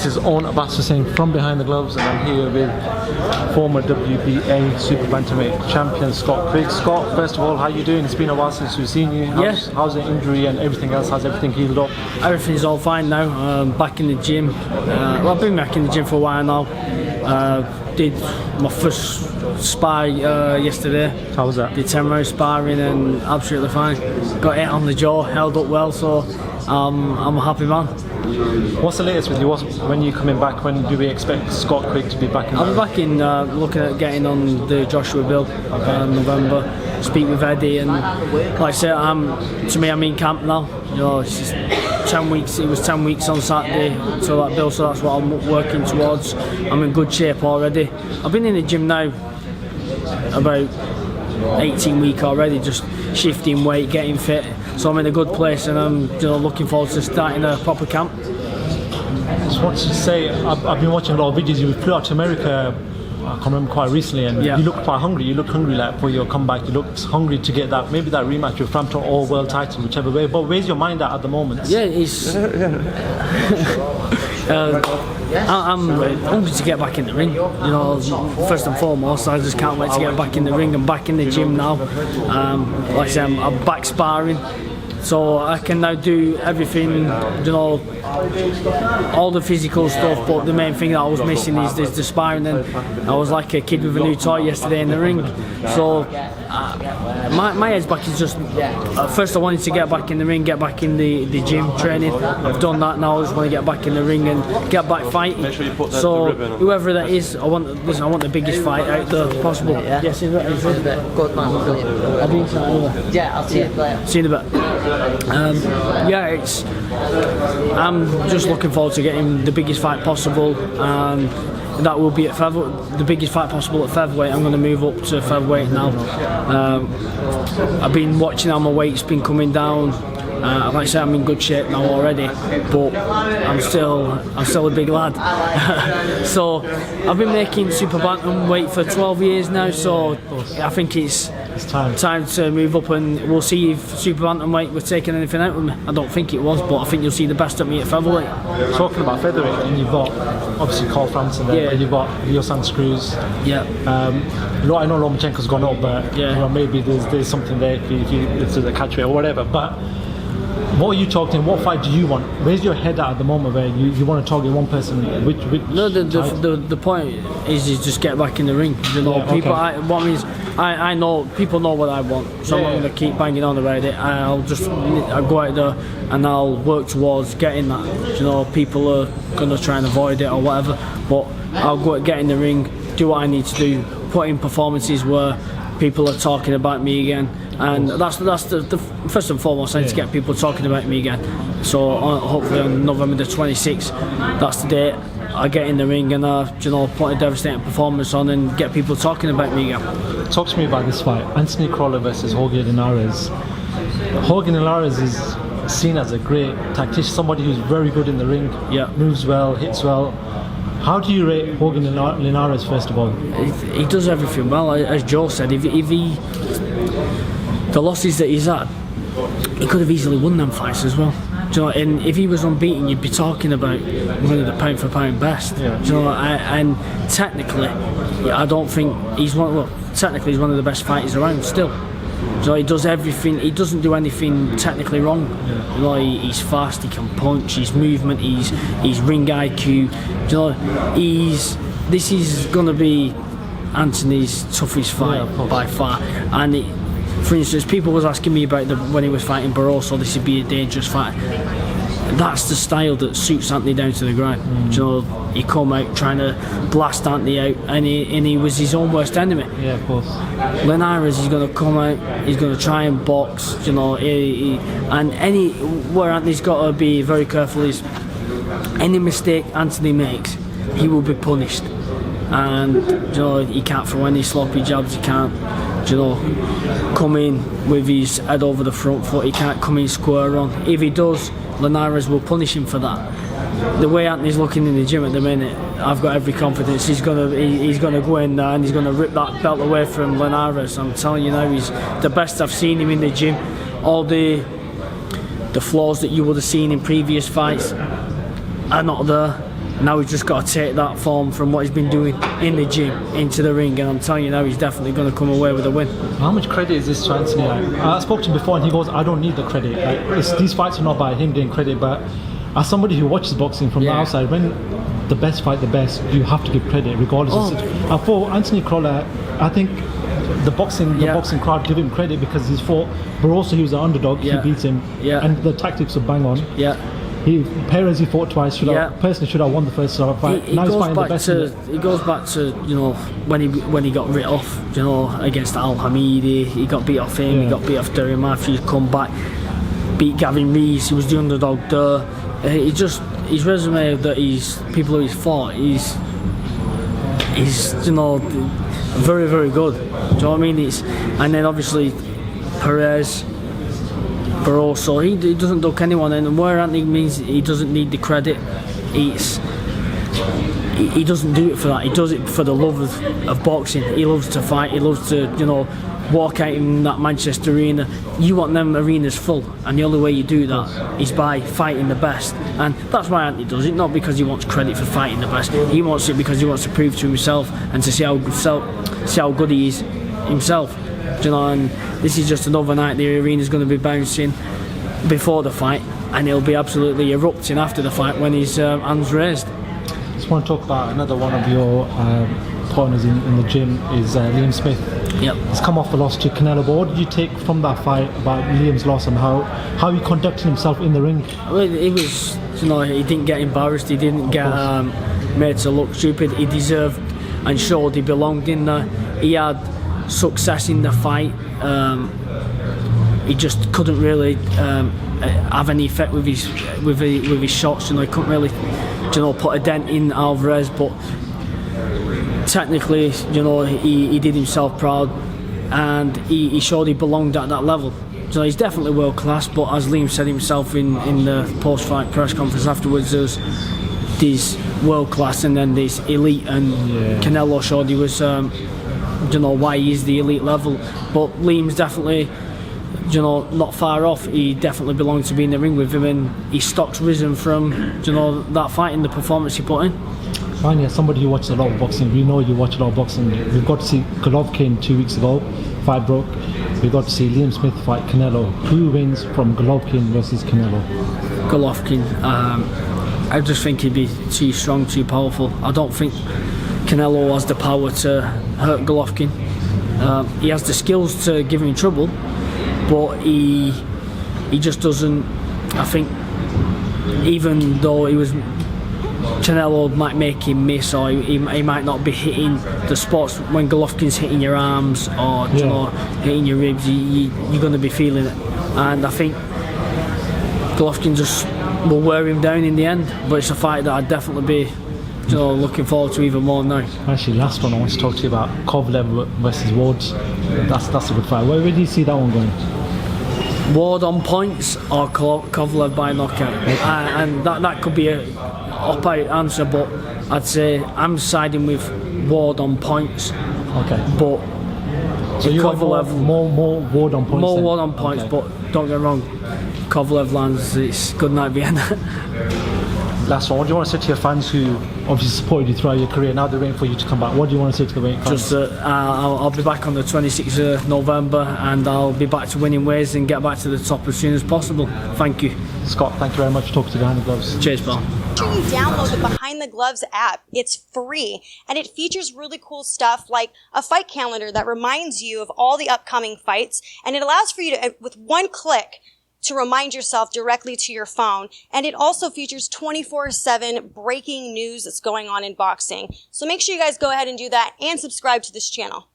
This is own ABBAS HUSSAIN from behind the gloves, and I'm here with former WBA super bantamweight champion Scott Quigg. Scott, first of all, how are you doing? It's been a while since we've seen you. How's the injury and everything else? How's everything healed up? Everything's all fine now. Back in the gym. Well, I've been back in the gym for a while now. Did my first spar yesterday. How was that? Did 10 round sparring and absolutely fine. Got hit on the jaw, held up well, so I'm a happy man. What's the latest with you? When are you coming back? When do we expect Scott Quigg to be back in? I'll be back in looking at getting on the Joshua Bill in November. Speak with Eddie, and like I said, to me, I'm in camp now. You know, it's just 10 weeks. It was 10 weeks on Saturday to that bill, so that's what I'm working towards. I'm in good shape already. I've been in the gym now about 18 weeks already, just shifting weight, getting fit. So I'm in a good place, and I'm looking forward to starting a proper camp. I just want to say, I've been watching a lot of videos. You flew out to America, I can't remember, quite recently, and you look quite hungry. You look hungry like for your comeback. You look hungry to get that, maybe that rematch with Frampton or world title, whichever way. But where's your mind at the moment? Yeah, it's. I'm hungry to get back in the ring. You know, first and foremost, I just can't wait to get back in the ring. I'm back in the gym now. Like I said, I'm back sparring, so I can now do everything. You know, all the physical stuff. But the main thing that I was missing is the sparring. And I was like a kid with a new toy yesterday in the ring. So my head's back is just. First, I wanted to get back in the ring, get back in the gym training. I've done that now. I just want to get back in the ring and get back fighting. So whoever that is, I want the biggest fight out there possible. Yes, good man. I'll be into that over. Yeah, I'll see you later. See you in a bit. I'm just looking forward to getting the biggest fight possible, and that will be at featherweight. The biggest fight possible at featherweight. I'm going to move up to featherweight now. I've been watching how my weight's been coming down. Like I say, I'm in good shape now already, but I'm still a big lad. So I've been making super bantamweight for 12 years now, so I think it's time to move up, and we'll see if super bantamweight was taking anything out of me. I don't think it was, but I think you'll see the best of me at featherweight. Talking about featherweight, and you've got obviously Carl Frampton there, but you've got Leo Cruz. Yeah. I know Lomachenko's gone up, but maybe there's something there if it's a catchweight or whatever. But what are you talking? What fight do you want? Where's your head at the moment where you want to target one person? Which no, the point is just get back in the ring. You know, I know people know what I want, so I'm not going to keep banging on about it. I'll go out there and I'll work towards getting that. You know, people are going to try and avoid it or whatever, but I'll go get in the ring, do what I need to do, put in performances where people are talking about me again, and that's the first and foremost. I need to get people talking about me again. So hopefully on November the 26th, that's the date I get in the ring and put a devastating performance on and get people talking about me again. Talk to me about this fight, Anthony Crawler versus Jorge Linares. Jorge Linares is seen as a great tactician, somebody who's very good in the ring, moves well, hits well. How do you rate Jorge Linares, first of all? He does everything well, as Joe said. If the losses that he's had, he could have easily won them fights as well. Do you know, and if he was unbeaten, you'd be talking about one of the pound for pound best. Do you know, and technically, I don't think he's one. Well, technically, he's one of the best fighters around still. So he does everything. He doesn't do anything technically wrong. You know, he's fast. He can punch. His movement. He's ring IQ. You know, this is gonna be Anthony's toughest fight by far. And for instance, people was asking me about when he was fighting Barroso, this would be a dangerous fight. That's the style that suits Anthony down to the ground. You know, he come out trying to blast Anthony out, and he was his own worst enemy. Yeah, of course. Linares is going to come out, he's going to try and box. You know, where Anthony's got to be very careful is any mistake Anthony makes, he will be punished. And you know, he can't throw any sloppy jabs. He can't, you know, come in with his head over the front foot. He can't come in square on. If he does, Linares will punish him for that. The way Anthony's looking in the gym at the minute, I've got every confidence he's gonna go in there and he's gonna rip that belt away from Linares. I'm telling you now, he's the best I've seen him in the gym. All the flaws that you would have seen in previous fights are not there. Now he's just got to take that form from what he's been doing in the gym into the ring, and I'm telling you now, he's definitely going to come away with a win. How much credit is this to Anthony? I spoke to him before and he goes, I don't need the credit. These fights are not by him getting credit, but as somebody who watches boxing from the outside, when the best fight the best, you have to give credit regardless of situation. For Anthony Crawler, I think the boxing crowd give him credit because he's fought, but also he was an underdog, he beat him, and the tactics were bang on. Perez, he fought twice. Personally, should have won the first fight. Now he's fighting the best. It goes back to when he got writ off, against Al Hamidi. He got beat off him. He got beat off Derry Matthews. Come back, beat Gavin Rees. He was the underdog there. His resume that people who he's fought, he's very, very good. Do you know what I mean? And then obviously Perez. But also, he doesn't duck anyone, and where Anthony means he doesn't need the credit, he doesn't do it for that. He does it for the love of boxing. He loves to fight. He loves to, walk out in that Manchester arena. You want them arenas full, and the only way you do that is by fighting the best. And that's why Anthony does it, not because he wants credit for fighting the best. He wants it because he wants to prove to himself and to see how good he is himself. And this is just another night the arena's going to be bouncing before the fight, and it'll be absolutely erupting after the fight when his hands raised. I just want to talk about another one of your partners in the gym is Liam Smith. He's come off a loss to Canelo, but what did you take from that fight about Liam's loss and how he conducted himself in the ring? Well, it was, he didn't get embarrassed, he didn't get made to look stupid. He deserved and showed he belonged in there. He had success in the fight. He just couldn't really have any effect with his shots. He couldn't really put a dent in Alvarez, but technically he did himself proud, and he showed he belonged at that level. So he's definitely world class, but as Liam said himself in the post-fight press conference afterwards, there's this world class and then this elite, and Canelo showed he was why he is the elite level. But Liam's definitely not far off. He definitely belongs to be in the ring with him, and his stock's risen from that fight and the performance he put in. Finally, as somebody who watches a lot of boxing, we know you watch a lot of boxing. We've got to see Golovkin 2 weeks ago, fight broke. We got to see Liam Smith fight Canelo. Who wins from Golovkin versus Canelo? Golovkin. I just think he'd be too strong, too powerful. I don't think Canelo has the power to hurt Golovkin. He has the skills to give him trouble, but he just doesn't. I think even though Canelo might make him miss, or he might not be hitting the spots when Golovkin's hitting your arms or hitting your ribs, you're going to be feeling it. And I think Golovkin just will wear him down in the end, but it's a fight that I'd definitely be looking forward to even more now. Actually, last one I want to talk to you about, Kovalev versus Ward. That's a good fight. Where do you see that one going? Ward on points or Kovalev by knockout? And that could be a up-out answer, but I'd say I'm siding with Ward on points. Okay. But so you Kovalev more Ward on points? More Ward on points, but don't get me wrong, Kovalev lands, it's good night Vienna. Last one, what do you want to say to your fans who obviously supported you throughout your career? Now they're waiting for you to come back. What do you want to say to the waiting fans? Just I'll be back on the 26th of November, and I'll be back to winning ways and get back to the top as soon as possible. Thank you. Scott, thank you very much for talking to Behind the Gloves. Cheers, pal. Make sure you download the Behind the Gloves app. It's free, and it features really cool stuff like a fight calendar that reminds you of all the upcoming fights, and it allows for you to, with one click, to remind yourself directly to your phone. And it also features 24/7 breaking news that's going on in boxing. So make sure you guys go ahead and do that and subscribe to this channel.